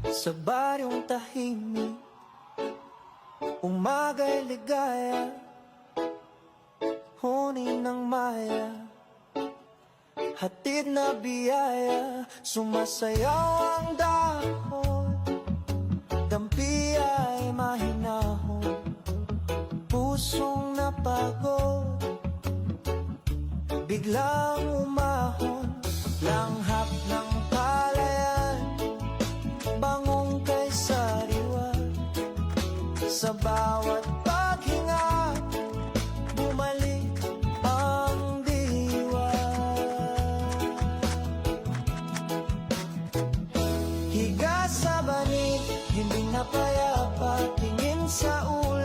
Sa baryong tahimik, umaga'y ligaya, huni ng maya, hatid na biyaya. Sumasayaw ang dahon, dampi ay mahinahon, pusong napagod, biglang umahon. Langhap ng palayan, bangong kay sariwan, sa bawat paghinga, bumalik ang diwa. Higa sa banig, hindi na payapa, tingin sa ulo,